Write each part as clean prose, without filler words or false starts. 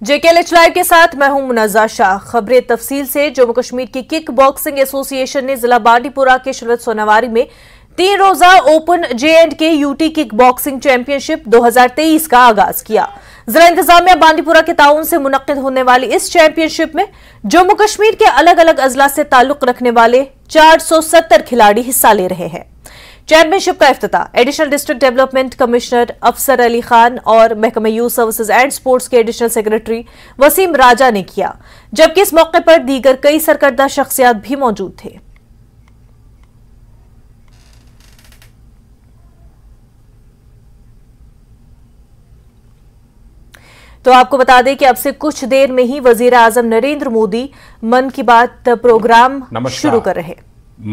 JKLH live के साथ मैं हूं मुनज़्ज़ा शाह। खबरें तफसील से। जम्मू कश्मीर की किक बॉक्सिंग एसोसिएशन ने जिला बांडीपुरा के शरद सोनावारी में 3 रोजा open J&K UT kick boxing championship 2023 का आगाज किया। जिला इंतजामिया बांडीपुरा के ताउन से मुनक्किद होने वाली इस चैंपियनशिप में जम्मू कश्मीर के अलग अलग अजला से ताल्लुक रखने वाले 470 खिलाड़ी हिस्सा ले रहे हैं। चैंपियनशिप का इफ्तिताह एडिशनल डिस्ट्रिक्ट डेवलपमेंट कमिश्नर अफसर अली खान और महकमा यूथ सर्विसेज एंड स्पोर्ट्स के एडिशनल सेक्रेटरी वसीम राजा ने किया, जबकि इस मौके पर दीगर कई सरकर्दा शख्सियात भी मौजूद थे। तो आपको बता दें कि अब से कुछ देर में ही वजीर आजम नरेंद्र मोदी मन की बात प्रोग्राम शुरू कर रहे।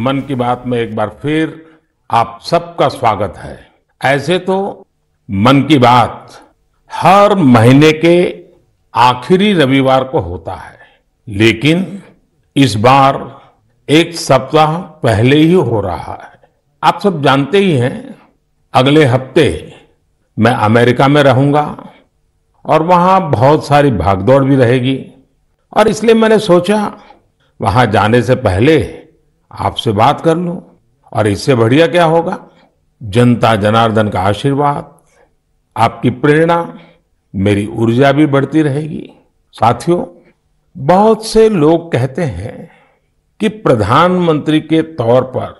मन की बात में एक बार फिर आप सबका स्वागत है। ऐसे तो मन की बात हर महीने के आखिरी रविवार को होता है, लेकिन इस बार एक सप्ताह पहले ही हो रहा है। आप सब जानते ही हैं, अगले हफ्ते मैं अमेरिका में रहूंगा और वहां बहुत सारी भागदौड़ भी रहेगी, और इसलिए मैंने सोचा वहां जाने से पहले आपसे बात कर लूं। और इससे बढ़िया क्या होगा, जनता जनार्दन का आशीर्वाद, आपकी प्रेरणा, मेरी ऊर्जा भी बढ़ती रहेगी। साथियों, बहुत से लोग कहते हैं कि प्रधानमंत्री के तौर पर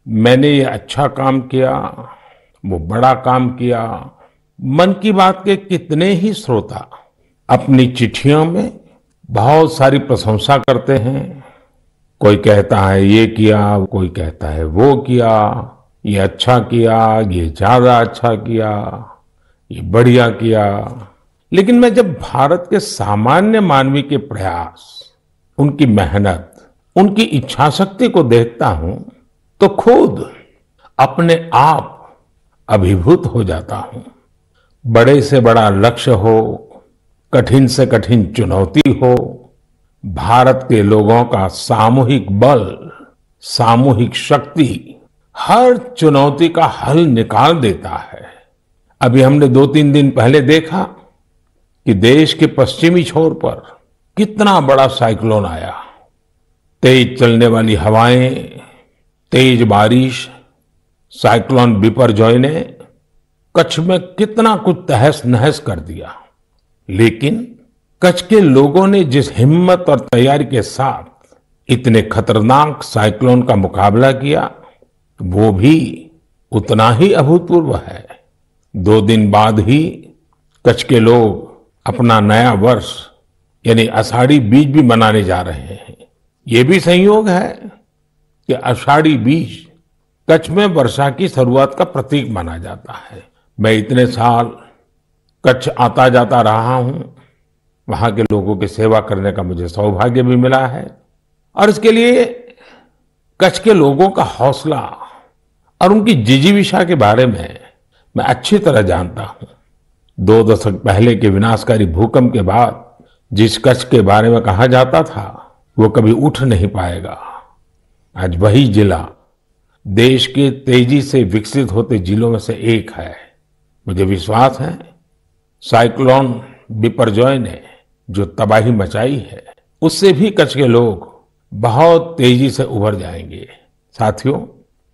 मैंने ये अच्छा काम किया, वो बड़ा काम किया। मन की बात के कितने ही श्रोता अपनी चिट्ठियों में बहुत सारी प्रशंसा करते हैं। कोई कहता है ये किया, कोई कहता है वो किया, ये अच्छा किया, ये ज्यादा अच्छा किया, ये बढ़िया किया। लेकिन मैं जब भारत के सामान्य मानवी के प्रयास, उनकी मेहनत, उनकी इच्छा शक्ति को देखता हूं तो खुद अपने आप अभिभूत हो जाता हूं। बड़े से बड़ा लक्ष्य हो, कठिन से कठिन चुनौती हो, भारत के लोगों का सामूहिक बल, सामूहिक शक्ति हर चुनौती का हल निकाल देता है। अभी हमने 2-3 दिन पहले देखा कि देश के पश्चिमी छोर पर कितना बड़ा साइक्लोन आया। तेज चलने वाली हवाएं, तेज बारिश, साइक्लोन बिपरजॉय ने कच्छ में कितना कुछ तहस नहस कर दिया। लेकिन कच्छ के लोगों ने जिस हिम्मत और तैयारी के साथ इतने खतरनाक साइक्लोन का मुकाबला किया, वो भी उतना ही अभूतपूर्व है। 2 दिन बाद ही कच्छ के लोग अपना नया वर्ष यानी आषाढ़ी बीज भी मनाने जा रहे हैं। ये भी संयोग है कि आषाढ़ी बीज कच्छ में वर्षा की शुरुआत का प्रतीक माना जाता है। मैं इतने साल कच्छ आता जाता रहा हूं, वहां के लोगों की सेवा करने का मुझे सौभाग्य भी मिला है, और इसके लिए कच्छ के लोगों का हौसला और उनकी जिजीविषा के बारे में मैं अच्छी तरह जानता हूं। 2 दशक पहले के विनाशकारी भूकंप के बाद जिस कच्छ के बारे में कहा जाता था वो कभी उठ नहीं पाएगा, आज वही जिला देश के तेजी से विकसित होते जिलों में से एक है। मुझे विश्वास है साइक्लोन बिपरजॉय ने जो तबाही मचाई है, उससे भी कच्छ के लोग बहुत तेजी से उभर जाएंगे। साथियों,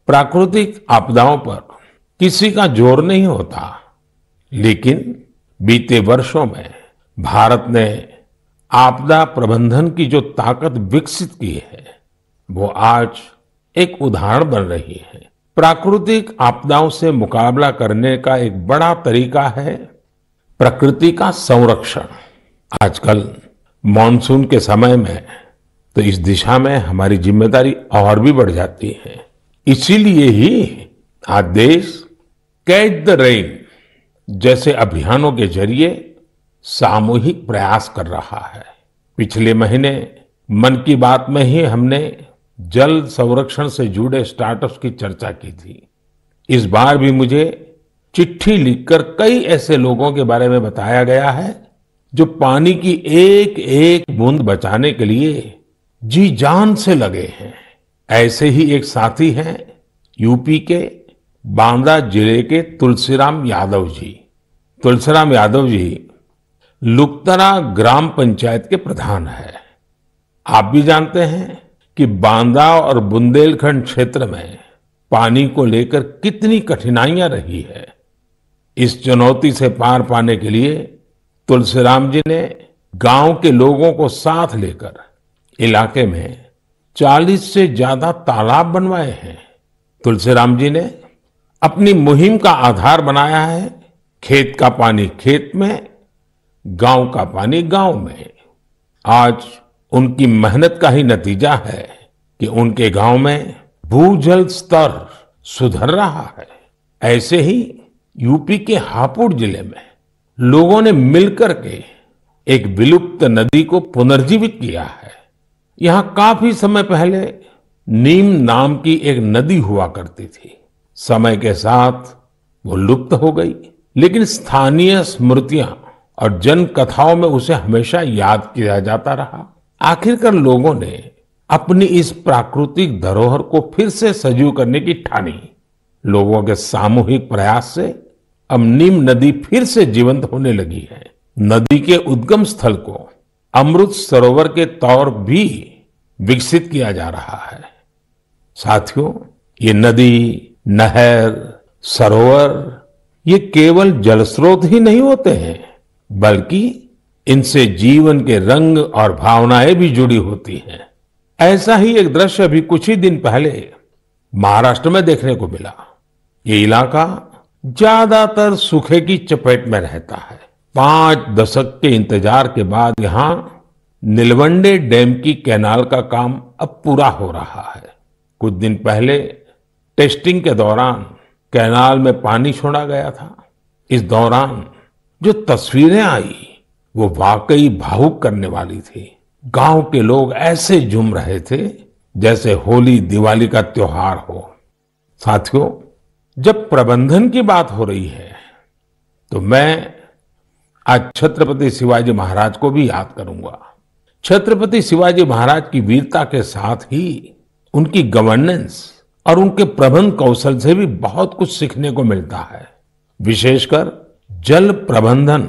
प्राकृतिक आपदाओं पर किसी का जोर नहीं होता, लेकिन बीते वर्षों में भारत ने आपदा प्रबंधन की जो ताकत विकसित की है, वो आज एक उदाहरण बन रही है। प्राकृतिक आपदाओं से मुकाबला करने का एक बड़ा तरीका है प्रकृति का संरक्षण। आजकल मॉनसून के समय में तो इस दिशा में हमारी जिम्मेदारी और भी बढ़ जाती है। इसीलिए ही आज देश कैच द रेन जैसे अभियानों के जरिए सामूहिक प्रयास कर रहा है। पिछले महीने मन की बात में ही हमने जल संरक्षण से जुड़े स्टार्टअप्स की चर्चा की थी। इस बार भी मुझे चिट्ठी लिखकर कई ऐसे लोगों के बारे में बताया गया है जो पानी की एक एक बूंद बचाने के लिए जी जान से लगे हैं। ऐसे ही एक साथी हैं यूपी के बांदा जिले के तुलसीराम यादव जी। तुलसीराम यादव जी लुकतरा ग्राम पंचायत के प्रधान है। आप भी जानते हैं कि बांदा और बुंदेलखंड क्षेत्र में पानी को लेकर कितनी कठिनाइयां रही है। इस चुनौती से पार पाने के लिए तुलसीराम जी ने गांव के लोगों को साथ लेकर इलाके में 40 से ज्यादा तालाब बनवाए हैं। तुलसीराम जी ने अपनी मुहिम का आधार बनाया है खेत का पानी खेत में, गांव का पानी गांव में। आज उनकी मेहनत का ही नतीजा है कि उनके गांव में भूजल स्तर सुधर रहा है। ऐसे ही यूपी के हापुड़ जिले में लोगों ने मिलकर के एक विलुप्त नदी को पुनर्जीवित किया है। यहाँ काफी समय पहले नीम नाम की एक नदी हुआ करती थी। समय के साथ वो लुप्त हो गई, लेकिन स्थानीय स्मृतियां और जन कथाओं में उसे हमेशा याद किया जाता रहा। आखिरकार लोगों ने अपनी इस प्राकृतिक धरोहर को फिर से सजीव करने की ठानी। लोगों के सामूहिक प्रयास से अब नीम नदी फिर से जीवंत होने लगी है। नदी के उद्गम स्थल को अमृत सरोवर के तौर भी विकसित किया जा रहा है। साथियों, ये नदी, नहर, सरोवर ये केवल जल स्रोत ही नहीं होते हैं, बल्कि इनसे जीवन के रंग और भावनाएं भी जुड़ी होती हैं। ऐसा ही एक दृश्य अभी कुछ ही दिन पहले महाराष्ट्र में देखने को मिला। ये इलाका ज्यादातर सूखे की चपेट में रहता है। 5 दशक के इंतजार के बाद यहाँ नीलवंडे डैम की कैनाल का काम अब पूरा हो रहा है। कुछ दिन पहले टेस्टिंग के दौरान कैनाल में पानी छोड़ा गया था। इस दौरान जो तस्वीरें आई वो वाकई भावुक करने वाली थी। गांव के लोग ऐसे झूम रहे थे जैसे होली दिवाली का त्योहार हो। साथियों, जब प्रबंधन की बात हो रही है तो मैं आज छत्रपति शिवाजी महाराज को भी याद करूंगा। छत्रपति शिवाजी महाराज की वीरता के साथ ही उनकी गवर्नेंस और उनके प्रबंध कौशल से भी बहुत कुछ सीखने को मिलता है। विशेषकर जल प्रबंधन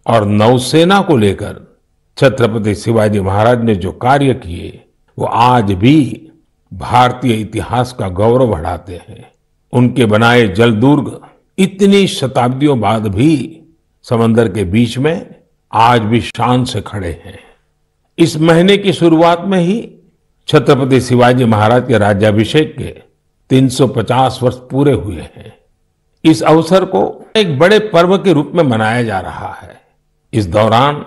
और नौसेना को लेकर छत्रपति शिवाजी महाराज ने जो कार्य किए वो आज भी भारतीय इतिहास का गौरव बढ़ाते हैं। उनके बनाए जल दुर्ग इतनी शताब्दियों बाद भी समंदर के बीच में आज भी शान से खड़े हैं। इस महीने की शुरुआत में ही छत्रपति शिवाजी महाराज के राज्याभिषेक के 350 वर्ष पूरे हुए हैं। इस अवसर को एक बड़े पर्व के रूप में मनाया जा रहा है। इस दौरान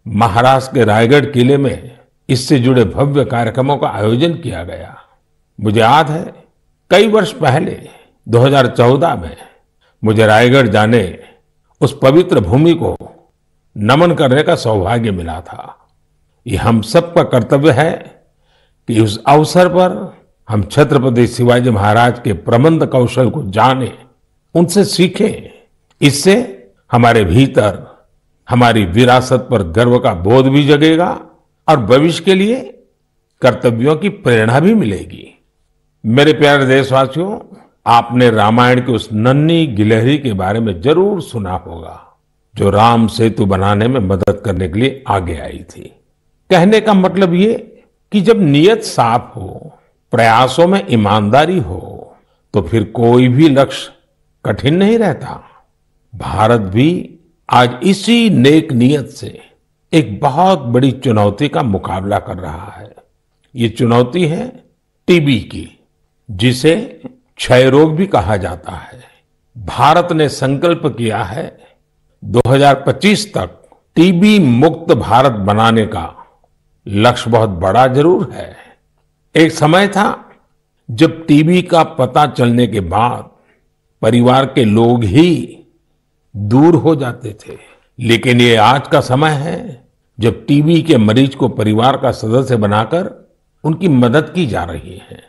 महाराष्ट्र के रायगढ़ किले में इससे जुड़े भव्य कार्यक्रमों का आयोजन किया गया। मुझे याद है कई वर्ष पहले 2014 में मुझे रायगढ़ जाने उस पवित्र भूमि को नमन करने का सौभाग्य मिला था। ये हम सबका कर्तव्य है कि उस अवसर पर हम छत्रपति शिवाजी महाराज के प्रबंध कौशल को जानें, उनसे सीखें। इससे हमारे भीतर हमारी विरासत पर गर्व का बोध भी जगेगा और भविष्य के लिए कर्तव्यों की प्रेरणा भी मिलेगी। मेरे प्यारे देशवासियों, आपने रामायण की उस नन्ही गिलहरी के बारे में जरूर सुना होगा जो राम सेतु बनाने में मदद करने के लिए आगे आई थी। कहने का मतलब ये कि जब नीयत साफ हो, प्रयासों में ईमानदारी हो, तो फिर कोई भी लक्ष्य कठिन नहीं रहता। भारत भी आज इसी नेक नियत से एक बहुत बड़ी चुनौती का मुकाबला कर रहा है। ये चुनौती है टीबी की, जिसे क्षय रोग भी कहा जाता है। भारत ने संकल्प किया है 2025 तक टीबी मुक्त भारत बनाने का। लक्ष्य बहुत बड़ा जरूर है। एक समय था जब टीबी का पता चलने के बाद परिवार के लोग ही दूर हो जाते थे, लेकिन ये आज का समय है जब टीबी के मरीज को परिवार का सदस्य बनाकर उनकी मदद की जा रही है।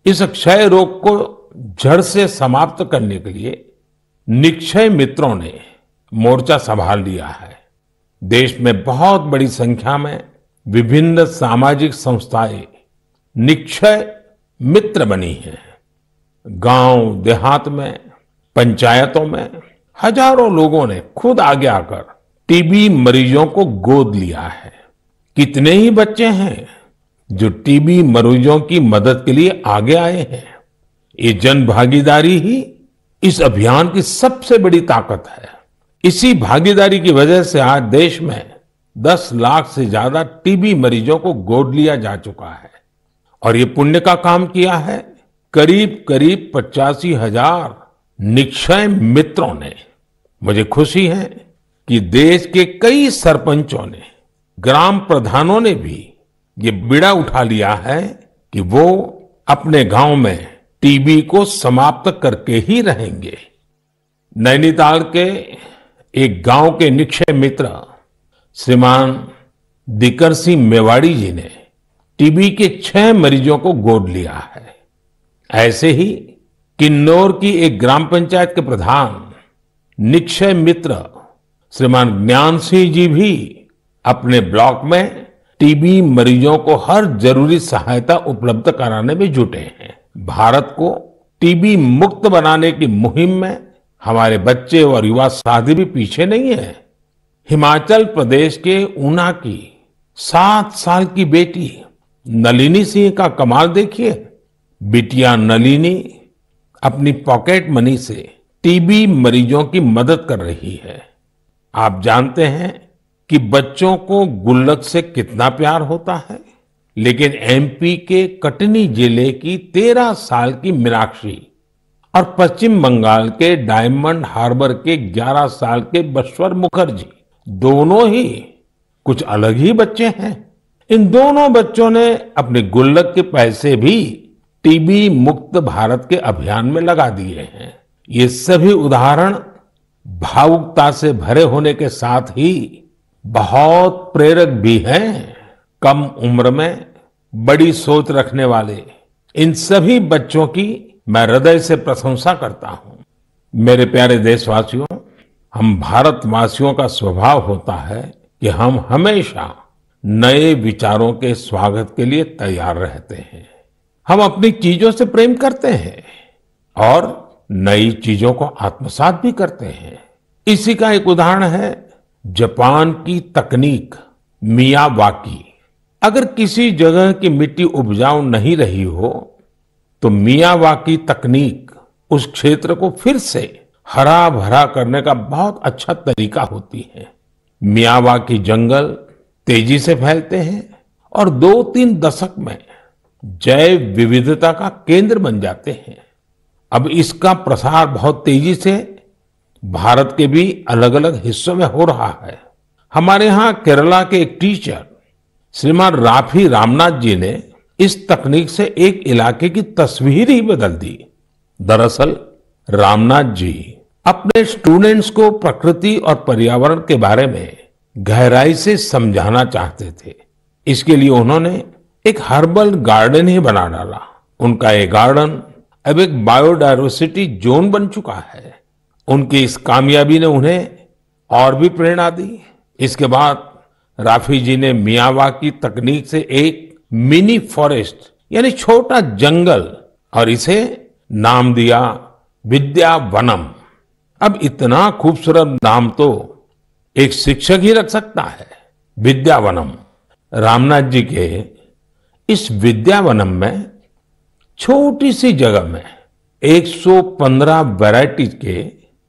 इस क्षय रोग को जड़ से समाप्त करने के लिए निक्षय मित्रों ने मोर्चा संभाल लिया है। देश में बहुत बड़ी संख्या में विभिन्न सामाजिक संस्थाएं निक्षय मित्र बनी हैं। गांव देहात में, पंचायतों में हजारों लोगों ने खुद आगे आकर टीबी मरीजों को गोद लिया है। कितने ही बच्चे हैं जो टीबी मरीजों की मदद के लिए आगे आए हैं। ये जन भागीदारी ही इस अभियान की सबसे बड़ी ताकत है। इसी भागीदारी की वजह से आज देश में 10 लाख से ज्यादा टीबी मरीजों को गोद लिया जा चुका है। और ये पुण्य का काम किया है करीब करीब 85,000 निक्षय मित्रों ने। मुझे खुशी है कि देश के कई सरपंचों ने, ग्राम प्रधानों ने भी ये बीड़ा उठा लिया है कि वो अपने गांव में टीबी को समाप्त करके ही रहेंगे। नैनीताल के एक गांव के निक्षय मित्र श्रीमान दिकर सिंह मेवाड़ी जी ने टीबी के 6 मरीजों को गोद लिया है। ऐसे ही किन्नौर की एक ग्राम पंचायत के प्रधान निक्षय मित्र श्रीमान ज्ञान सिंह जी भी अपने ब्लॉक में टीबी मरीजों को हर जरूरी सहायता उपलब्ध कराने में जुटे हैं। भारत को टीबी मुक्त बनाने की मुहिम में हमारे बच्चे और युवा साथी भी पीछे नहीं है। हिमाचल प्रदेश के ऊना की 7 साल की बेटी नलिनी सिंह का कमाल देखिए। बिटिया नलिनी अपनी पॉकेट मनी से टीबी मरीजों की मदद कर रही है। आप जानते हैं कि बच्चों को गुल्लक से कितना प्यार होता है, लेकिन एमपी के कटनी जिले की 13 साल की मीनाक्षी और पश्चिम बंगाल के डायमंड हार्बर के 11 साल के बश्वर मुखर्जी दोनों ही कुछ अलग ही बच्चे हैं। इन दोनों बच्चों ने अपने गुल्लक के पैसे भी टीबी मुक्त भारत के अभियान में लगा दिए हैं। ये सभी उदाहरण भावुकता से भरे होने के साथ ही बहुत प्रेरक भी हैं। कम उम्र में बड़ी सोच रखने वाले इन सभी बच्चों की मैं हृदय से प्रशंसा करता हूं। मेरे प्यारे देशवासियों, हम भारतवासियों का स्वभाव होता है कि हम हमेशा नए विचारों के स्वागत के लिए तैयार रहते हैं। हम अपनी चीजों से प्रेम करते हैं और नई चीजों को आत्मसात भी करते हैं। इसी का एक उदाहरण है जापान की तकनीक मियावाकी। अगर किसी जगह की मिट्टी उपजाऊ नहीं रही हो तो मियावाकी तकनीक उस क्षेत्र को फिर से हरा भरा करने का बहुत अच्छा तरीका होती है। मियावाकी जंगल तेजी से फैलते हैं और 2-3 दशक में जैव विविधता का केंद्र बन जाते हैं। अब इसका प्रसार बहुत तेजी से भारत के भी अलग अलग हिस्सों में हो रहा है। हमारे यहाँ केरला के एक टीचर श्रीमान राफी रामनाथ जी ने इस तकनीक से एक इलाके की तस्वीर ही बदल दी। दरअसल रामनाथ जी अपने स्टूडेंट्स को प्रकृति और पर्यावरण के बारे में गहराई से समझाना चाहते थे। इसके लिए उन्होंने एक हर्बल गार्डन ही बना डाला। उनका ये गार्डन अब एक बायोडायवर्सिटी जोन बन चुका है। उनकी इस कामयाबी ने उन्हें और भी प्रेरणा दी। इसके बाद राफी जी ने मियावाकी तकनीक से एक मिनी फॉरेस्ट यानी छोटा जंगल और इसे नाम दिया विद्यावनम। अब इतना खूबसूरत नाम तो एक शिक्षक ही रख सकता है, विद्यावनम। रामनाथ जी के इस विद्यावनम में छोटी सी जगह में 115 वैरायटीज के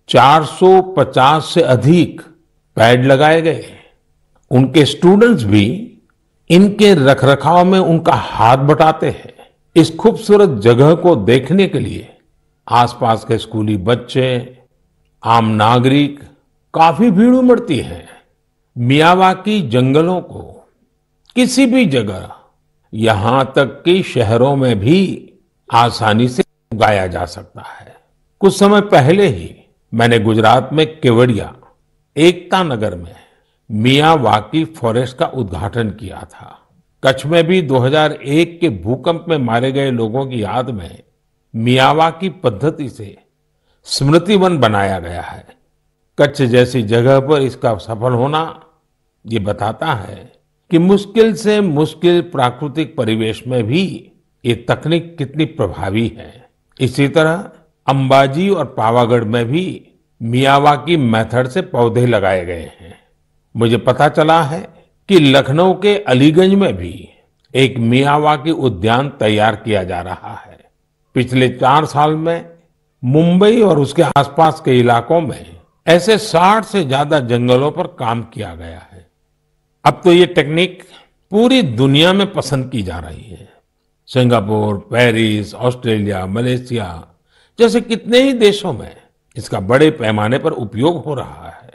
450 से अधिक पेड़ लगाए गए। उनके स्टूडेंट्स भी इनके रखरखाव में उनका हाथ बटाते हैं। इस खूबसूरत जगह को देखने के लिए आसपास के स्कूली बच्चे, आम नागरिक काफी भीड़ उमड़ती है। मियावाकी जंगलों को किसी भी जगह, यहां तक कि शहरों में भी आसानी से उगाया जा सकता है। कुछ समय पहले ही मैंने गुजरात में केवड़िया एकता नगर में मियावाकी फॉरेस्ट का उद्घाटन किया था। कच्छ में भी 2001 के भूकंप में मारे गए लोगों की याद में मियावाकी पद्धति से स्मृति वन बनाया गया है। कच्छ जैसी जगह पर इसका सफल होना ये बताता है कि मुश्किल से मुश्किल प्राकृतिक परिवेश में भी ये तकनीक कितनी प्रभावी है। इसी तरह अंबाजी और पावागढ़ में भी मियावाकी मेथड से पौधे लगाए गए हैं। मुझे पता चला है कि लखनऊ के अलीगंज में भी एक मियावाकी उद्यान तैयार किया जा रहा है। पिछले 4 साल में मुंबई और उसके आसपास के इलाकों में ऐसे 60 से ज्यादा जंगलों पर काम किया गया है। अब तो ये टेक्निक पूरी दुनिया में पसंद की जा रही है। सिंगापुर, पेरिस, ऑस्ट्रेलिया, मलेशिया जैसे कितने ही देशों में इसका बड़े पैमाने पर उपयोग हो रहा है।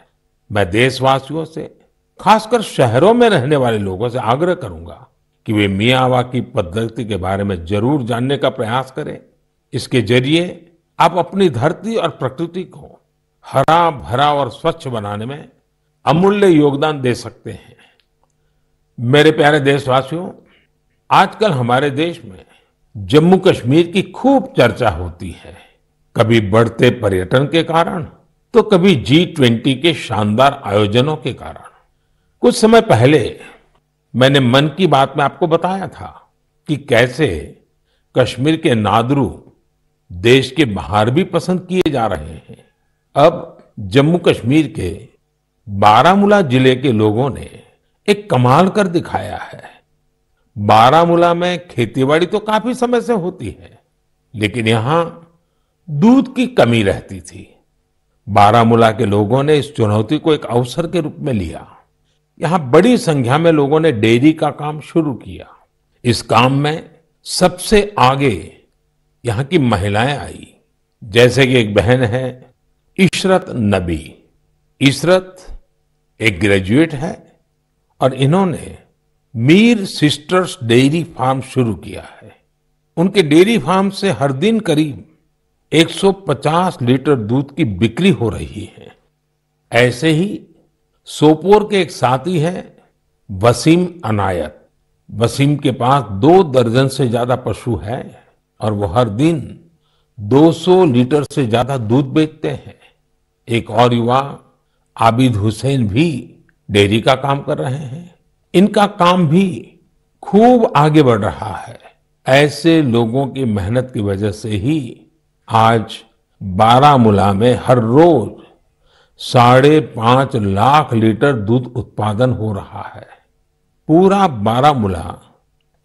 मैं देशवासियों से, खासकर शहरों में रहने वाले लोगों से आग्रह करूंगा कि वे मियावाकी पद्धति के बारे में जरूर जानने का प्रयास करें। इसके जरिए आप अपनी धरती और प्रकृति को हरा भरा और स्वच्छ बनाने में अमूल्य योगदान दे सकते हैं। मेरे प्यारे देशवासियों, आजकल हमारे देश में जम्मू कश्मीर की खूब चर्चा होती है, कभी बढ़ते पर्यटन के कारण तो कभी G20 के शानदार आयोजनों के कारण। कुछ समय पहले मैंने मन की बात में आपको बताया था कि कैसे कश्मीर के नादरू देश के बाहर भी पसंद किए जा रहे हैं। अब जम्मू कश्मीर के बारामूला जिले के लोगों ने एक कमाल कर दिखाया है। बारामूला में खेतीबाड़ी तो काफी समय से होती है, लेकिन यहाँ दूध की कमी रहती थी। बारामूला के लोगों ने इस चुनौती को एक अवसर के रूप में लिया। यहाँ बड़ी संख्या में लोगों ने डेयरी का काम शुरू किया। इस काम में सबसे आगे यहाँ की महिलाएं आई, जैसे कि एक बहन है इशरत नबी। इशरत एक ग्रेजुएट है और इन्होंने मीर सिस्टर्स डेयरी फार्म शुरू किया है। उनके डेयरी फार्म से हर दिन करीब 150 लीटर दूध की बिक्री हो रही है। ऐसे ही सोपोर के एक साथी हैं वसीम अनायत। वसीम के पास 2 दर्जन से ज्यादा पशु हैं और वो हर दिन 200 लीटर से ज्यादा दूध बेचते हैं। एक और युवा आबिद हुसैन भी डेयरी का काम कर रहे हैं। इनका काम भी खूब आगे बढ़ रहा है। ऐसे लोगों की मेहनत की वजह से ही आज बारामूला में हर रोज 5.5 लाख लीटर दूध उत्पादन हो रहा है। पूरा बारामूला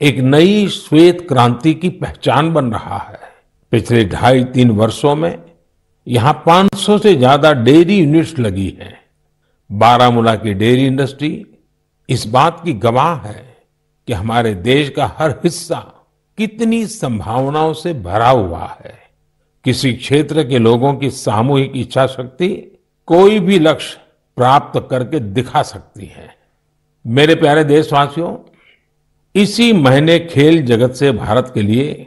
एक नई श्वेत क्रांति की पहचान बन रहा है। पिछले 2.5-3 वर्षों में यहाँ 500 से ज्यादा डेयरी यूनिट्स लगी हैं। बारामूला की डेयरी इंडस्ट्री इस बात की गवाह है कि हमारे देश का हर हिस्सा कितनी संभावनाओं से भरा हुआ है। किसी क्षेत्र के लोगों की सामूहिक इच्छा शक्ति कोई भी लक्ष्य प्राप्त करके दिखा सकती है। मेरे प्यारे देशवासियों, इसी महीने खेल जगत से भारत के लिए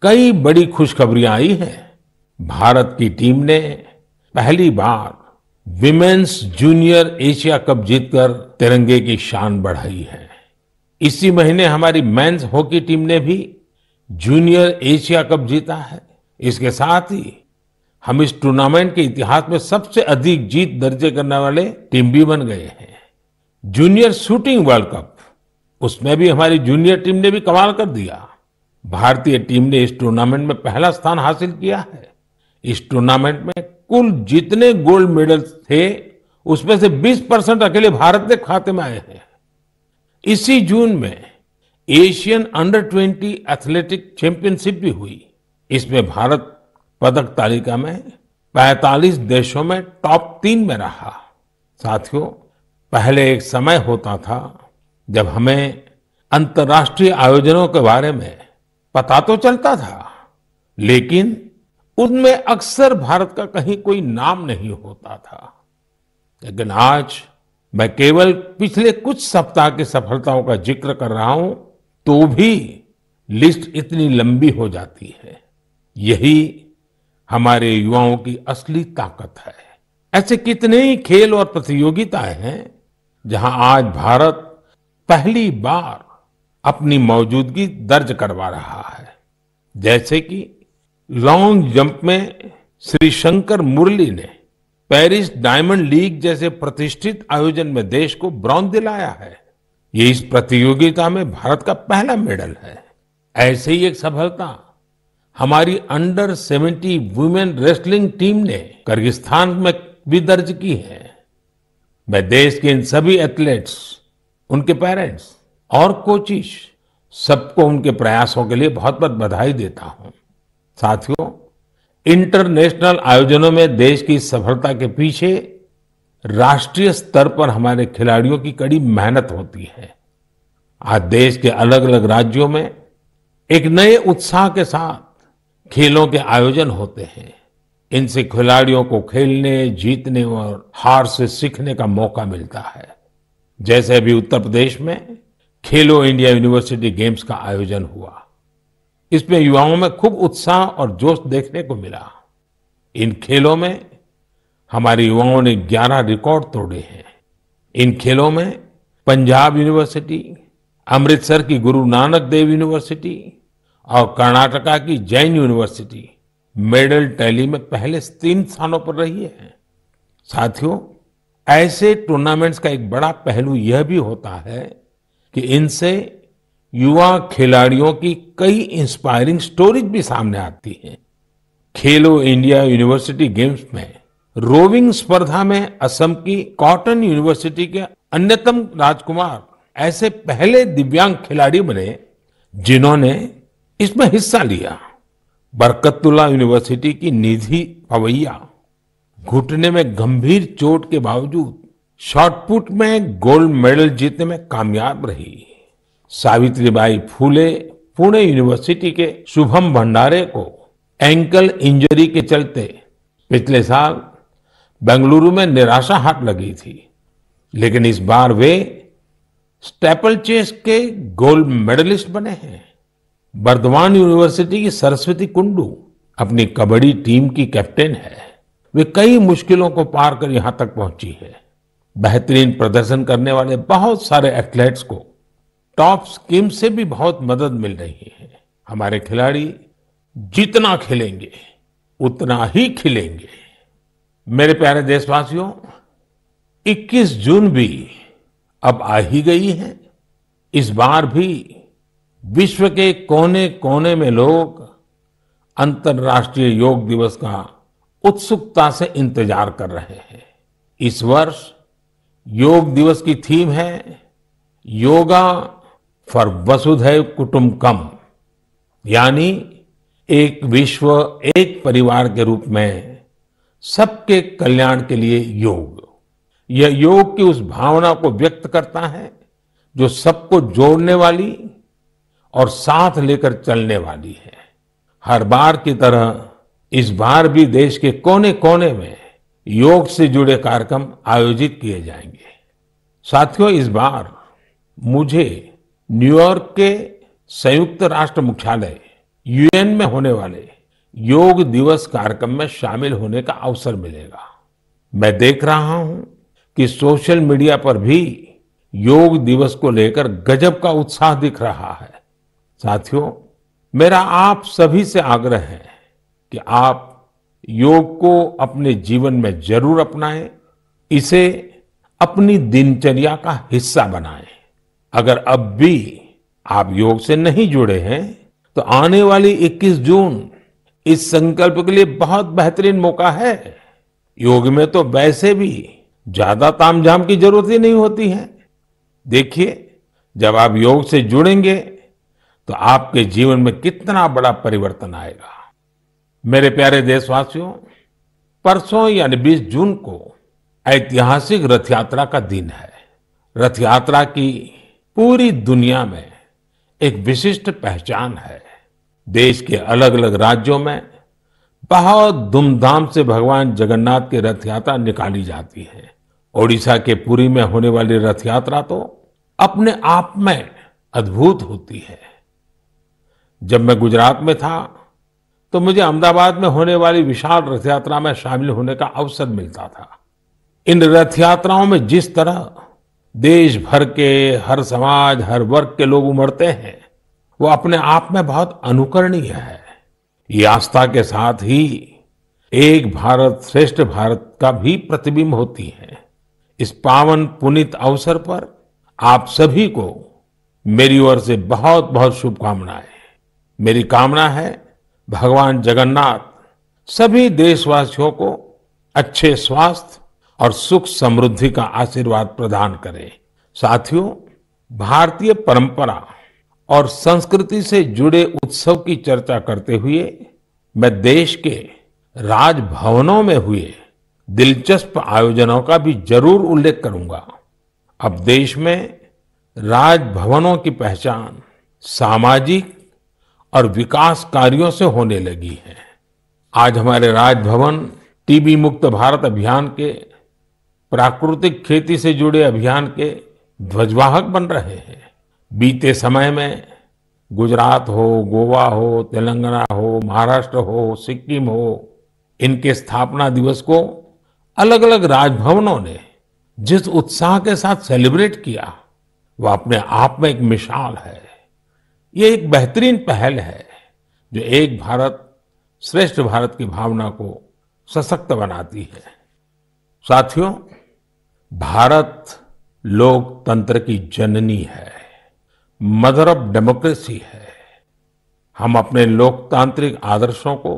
कई बड़ी खुशखबरियां आई हैं। भारत की टीम ने पहली बार विमेन्स जूनियर एशिया कप जीतकर तिरंगे की शान बढ़ाई है। इसी महीने हमारी मेंस हॉकी टीम ने भी जूनियर एशिया कप जीता है। इसके साथ ही हम इस टूर्नामेंट के इतिहास में सबसे अधिक जीत दर्ज करने वाले टीम भी बन गए हैं। जूनियर शूटिंग वर्ल्ड कप, उसमें भी हमारी जूनियर टीम ने भी कमाल कर दिया। भारतीय टीम ने इस टूर्नामेंट में पहला स्थान हासिल किया है। इस टूर्नामेंट में कुल जितने गोल्ड मेडल्स थे, उसमें से 20% अकेले भारत के खाते में आए हैं। इसी जून में एशियन अंडर 20 एथलेटिक चैंपियनशिप भी हुई। इसमें भारत पदक तालिका में 45 देशों में टॉप 3 में रहा। साथियों, पहले एक समय होता था जब हमें अंतर्राष्ट्रीय आयोजनों के बारे में पता तो चलता था, लेकिन उनमें अक्सर भारत का कहीं कोई नाम नहीं होता था। लेकिन आज मैं केवल पिछले कुछ सप्ताह की सफलताओं का जिक्र कर रहा हूं, तो भी लिस्ट इतनी लंबी हो जाती है। यही हमारे युवाओं की असली ताकत है। ऐसे कितने ही खेल और प्रतियोगिताएं हैं जहां आज भारत पहली बार अपनी मौजूदगी दर्ज करवा रहा है। जैसे कि लॉन्ग जंप में श्री शंकर मुरली ने पेरिस डायमंड लीग जैसे प्रतिष्ठित आयोजन में देश को ब्रॉन्ज दिलाया है। ये इस प्रतियोगिता में भारत का पहला मेडल है। ऐसे ही एक सफलता हमारी अंडर 70 वुमेन रेसलिंग टीम ने किर्गिस्तान में भी दर्ज की है। मैं देश के इन सभी एथलीट्स, उनके पेरेंट्स और कोचिज सबको उनके प्रयासों के लिए बहुत बहुत बधाई देता हूं। साथियों, इंटरनेशनल आयोजनों में देश की सफलता के पीछे राष्ट्रीय स्तर पर हमारे खिलाड़ियों की कड़ी मेहनत होती है। आज देश के अलग अलग राज्यों में एक नए उत्साह के साथ खेलों के आयोजन होते हैं। इनसे खिलाड़ियों को खेलने, जीतने और हार से सीखने का मौका मिलता है। जैसे अभी उत्तर प्रदेश में खेलो इंडिया यूनिवर्सिटी गेम्स का आयोजन हुआ। इसमें युवाओं में खूब उत्साह और जोश देखने को मिला। इन खेलों में हमारे युवाओं ने 11 रिकॉर्ड तोड़े हैं। इन खेलों में पंजाब यूनिवर्सिटी, अमृतसर की गुरु नानक देव यूनिवर्सिटी और कर्नाटका की जैन यूनिवर्सिटी मेडल टैली में पहले 3 स्थानों पर रही है। साथियों, ऐसे टूर्नामेंट्स का एक बड़ा पहलू यह भी होता है कि इनसे युवा खिलाड़ियों की कई इंस्पायरिंग स्टोरीज भी सामने आती हैं। खेलो इंडिया यूनिवर्सिटी गेम्स में रोविंग स्पर्धा में असम की कॉटन यूनिवर्सिटी के अन्यतम राजकुमार ऐसे पहले दिव्यांग खिलाड़ी बने जिन्होंने इसमें हिस्सा लिया। बरकतुल्ला यूनिवर्सिटी की निधि पवैया घुटने में गंभीर चोट के बावजूद शॉटपुट में गोल्ड मेडल जीतने में कामयाब रही। सावित्रीबाई फूले पुणे यूनिवर्सिटी के शुभम भंडारे को एंकल इंजरी के चलते पिछले साल बेंगलुरु में निराशा हाथ लगी थी, लेकिन इस बार वे स्टेपल चेस के गोल्ड मेडलिस्ट बने हैं। बर्दवान यूनिवर्सिटी की सरस्वती कुंडू अपनी कबड्डी टीम की कैप्टन है। वे कई मुश्किलों को पार कर यहां तक पहुंची है। बेहतरीन प्रदर्शन करने वाले बहुत सारे एथलीट्स को टॉप स्कीम से भी बहुत मदद मिल रही है। हमारे खिलाड़ी जितना खेलेंगे उतना ही खिलेंगे। मेरे प्यारे देशवासियों, 21 जून भी अब आ ही गई है। इस बार भी विश्व के कोने कोने में लोग अंतर्राष्ट्रीय योग दिवस का उत्सुकता से इंतजार कर रहे हैं। इस वर्ष योग दिवस की थीम है योगा फॉर वसुधैव कुटुंबकम, यानी एक विश्व एक परिवार के रूप में सबके कल्याण के लिए योग। यह योग की उस भावना को व्यक्त करता है जो सबको जोड़ने वाली और साथ लेकर चलने वाली है। हर बार की तरह इस बार भी देश के कोने कोने में योग से जुड़े कार्यक्रम आयोजित किए जाएंगे। साथियों, इस बार मुझे न्यूयॉर्क के संयुक्त राष्ट्र मुख्यालय यूएन में होने वाले योग दिवस कार्यक्रम में शामिल होने का अवसर मिलेगा। मैं देख रहा हूं कि सोशल मीडिया पर भी योग दिवस को लेकर गजब का उत्साह दिख रहा है। साथियों, मेरा आप सभी से आग्रह है कि आप योग को अपने जीवन में जरूर अपनाएं, इसे अपनी दिनचर्या का हिस्सा बनाएं। अगर अब भी आप योग से नहीं जुड़े हैं तो आने वाली 21 जून इस संकल्प के लिए बहुत बेहतरीन मौका है। योग में तो वैसे भी ज्यादा तामझाम की जरूरत ही नहीं होती है। देखिए, जब आप योग से जुड़ेंगे तो आपके जीवन में कितना बड़ा परिवर्तन आएगा। मेरे प्यारे देशवासियों, परसों यानी 20 जून को ऐतिहासिक रथ यात्रा का दिन है। रथ यात्रा की पूरी दुनिया में एक विशिष्ट पहचान है। देश के अलग अलग राज्यों में बहुत धूमधाम से भगवान जगन्नाथ की रथ यात्रा निकाली जाती है। ओडिशा के पुरी में होने वाली रथ यात्रा तो अपने आप में अद्भुत होती है। जब मैं गुजरात में था तो मुझे अहमदाबाद में होने वाली विशाल रथ यात्रा में शामिल होने का अवसर मिलता था। इन रथ यात्राओं में जिस तरह देश भर के हर समाज, हर वर्ग के लोग उमड़ते हैं, वो अपने आप में बहुत अनुकरणीय है। ये आस्था के साथ ही एक भारत श्रेष्ठ भारत का भी प्रतिबिंब होती है। इस पावन पुनीत अवसर पर आप सभी को मेरी ओर से बहुत बहुत शुभकामनाएं। मेरी कामना है भगवान जगन्नाथ सभी देशवासियों को अच्छे स्वास्थ्य और सुख समृद्धि का आशीर्वाद प्रदान करे। साथियों, भारतीय परंपरा और संस्कृति से जुड़े उत्सव की चर्चा करते हुए मैं देश के राजभवनों में हुए दिलचस्प आयोजनों का भी जरूर उल्लेख करूंगा। अब देश में राजभवनों की पहचान सामाजिक और विकास कार्यों से होने लगी है। आज हमारे राजभवन टीबी मुक्त भारत अभियान के, प्राकृतिक खेती से जुड़े अभियान के ध्वजवाहक बन रहे हैं। बीते समय में गुजरात हो, गोवा हो, तेलंगाना हो, महाराष्ट्र हो, सिक्किम हो, इनके स्थापना दिवस को अलग अलग राजभवनों ने जिस उत्साह के साथ सेलिब्रेट किया, वह अपने आप में एक मिसाल है। ये एक बेहतरीन पहल है जो एक भारत श्रेष्ठ भारत की भावना को सशक्त बनाती है। साथियों, भारत लोकतंत्र की जननी है, मदर ऑफ डेमोक्रेसी है। हम अपने लोकतांत्रिक आदर्शों को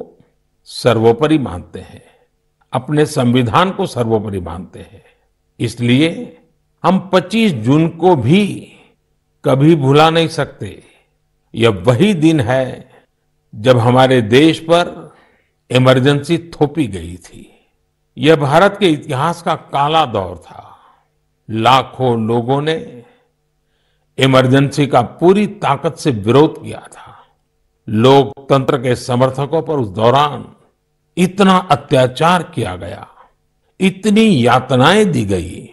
सर्वोपरि मानते हैं, अपने संविधान को सर्वोपरि मानते हैं। इसलिए हम 25 जून को भी कभी भुला नहीं सकते। यह वही दिन है जब हमारे देश पर इमरजेंसी थोपी गई थी। यह भारत के इतिहास का काला दौर था। लाखों लोगों ने इमरजेंसी का पूरी ताकत से विरोध किया था। लोकतंत्र के समर्थकों पर उस दौरान इतना अत्याचार किया गया, इतनी यातनाएं दी गई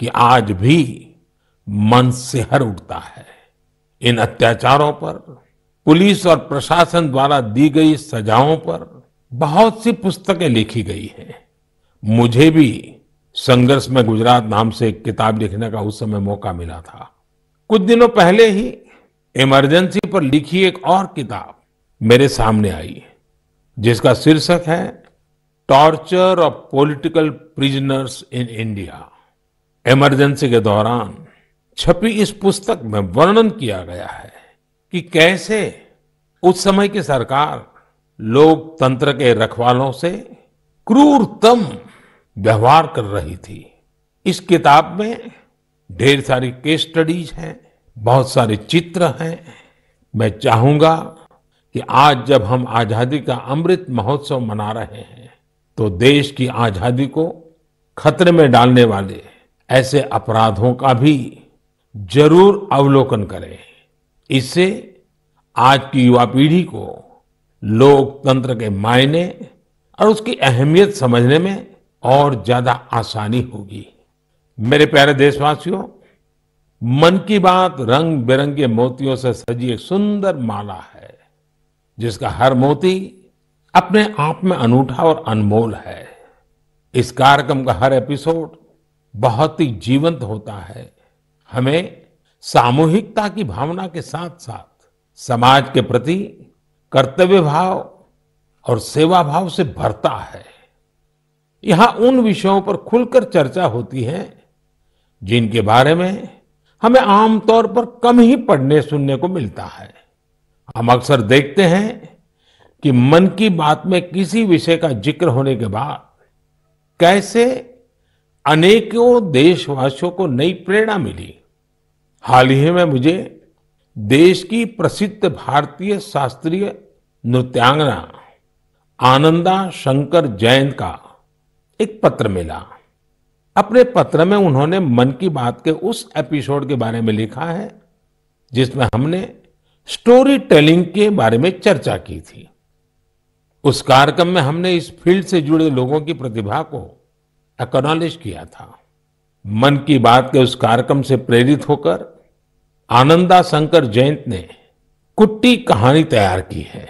कि आज भी मन सिहर उठता है। इन अत्याचारों पर, पुलिस और प्रशासन द्वारा दी गई सजाओं पर बहुत सी पुस्तकें लिखी गई हैं। मुझे भी संघर्ष में गुजरात नाम से एक किताब लिखने का उस समय मौका मिला था। कुछ दिनों पहले ही इमरजेंसी पर लिखी एक और किताब मेरे सामने आई, जिसका शीर्षक है torture of political prisoners in India. Emergency के दौरान छपी इस पुस्तक में वर्णन किया गया है कि कैसे उस समय की सरकार लोकतंत्र के रखवालों से क्रूरतम व्यवहार कर रही थी। इस किताब में ढेर सारी केस स्टडीज हैं, बहुत सारे चित्र हैं। मैं चाहूंगा कि आज जब हम आजादी का अमृत महोत्सव मना रहे हैं, तो देश की आजादी को खतरे में डालने वाले ऐसे अपराधों का भी जरूर अवलोकन करें। इससे आज की युवा पीढ़ी को लोकतंत्र के मायने और उसकी अहमियत समझने में और ज्यादा आसानी होगी। मेरे प्यारे देशवासियों, मन की बात रंग बिरंगे मोतियों से सजी एक सुंदर माला है, जिसका हर मोती अपने आप में अनूठा और अनमोल है। इस कार्यक्रम का हर एपिसोड बहुत ही जीवंत होता है, हमें सामूहिकता की भावना के साथ साथ समाज के प्रति कर्तव्य भाव और सेवा भाव से भरता है। यहाँ उन विषयों पर खुलकर चर्चा होती है जिनके बारे में हमें आमतौर पर कम ही पढ़ने सुनने को मिलता है। हम अक्सर देखते हैं कि मन की बात में किसी विषय का जिक्र होने के बाद कैसे अनेकों देशवासियों को नई प्रेरणा मिली। हाल ही में मुझे देश की प्रसिद्ध भारतीय शास्त्रीय नृत्यांगना आनंदा शंकर जयंत का एक पत्र मिला। अपने पत्र में उन्होंने मन की बात के उस एपिसोड के बारे में लिखा है जिसमें हमने स्टोरी टेलिंग के बारे में चर्चा की थी। उस कार्यक्रम में हमने इस फील्ड से जुड़े लोगों की प्रतिभा को एक्नॉलेज किया था। मन की बात के उस कार्यक्रम से प्रेरित होकर आनंदा शंकर जयंत ने कुट्टी कहानी तैयार की है।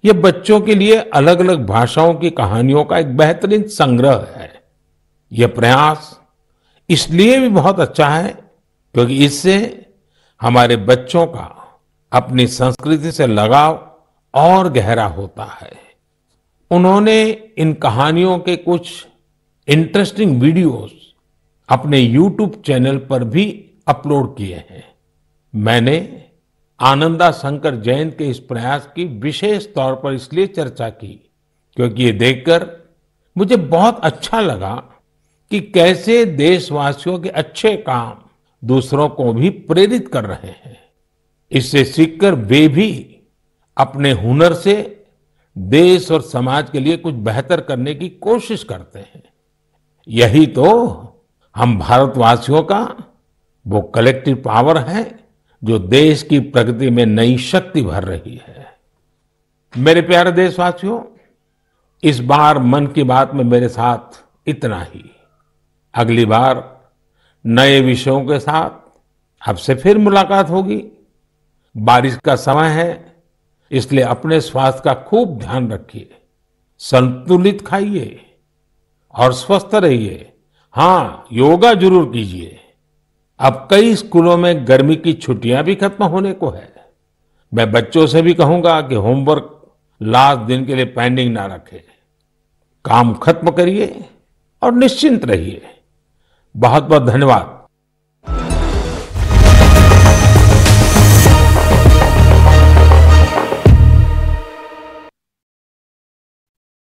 ये बच्चों के लिए अलग अलग भाषाओं की कहानियों का एक बेहतरीन संग्रह है। यह प्रयास इसलिए भी बहुत अच्छा है क्योंकि इससे हमारे बच्चों का अपनी संस्कृति से लगाव और गहरा होता है। उन्होंने इन कहानियों के कुछ इंटरेस्टिंग वीडियोस अपने YouTube चैनल पर भी अपलोड किए हैं। मैंने आनंदा शंकर जयंत के इस प्रयास की विशेष तौर पर इसलिए चर्चा की क्योंकि ये देखकर मुझे बहुत अच्छा लगा कि कैसे देशवासियों के अच्छे काम दूसरों को भी प्रेरित कर रहे हैं। इससे सीखकर वे भी अपने हुनर से देश और समाज के लिए कुछ बेहतर करने की कोशिश करते हैं। यही तो हम भारतवासियों का वो कलेक्टिव पावर है जो देश की प्रगति में नई शक्ति भर रही है। मेरे प्यारे देशवासियों, इस बार मन की बात में मेरे साथ इतना ही। अगली बार नए विषयों के साथ आपसे फिर मुलाकात होगी। बारिश का समय है, इसलिए अपने स्वास्थ्य का खूब ध्यान रखिए, संतुलित खाइए और स्वस्थ रहिए। हाँ, योगा जरूर कीजिए। अब कई स्कूलों में गर्मी की छुट्टियां भी खत्म होने को है। मैं बच्चों से भी कहूंगा कि होमवर्क लास्ट दिन के लिए पेंडिंग ना रखें। काम खत्म करिए और निश्चिंत रहिए। बहुत बहुत धन्यवाद।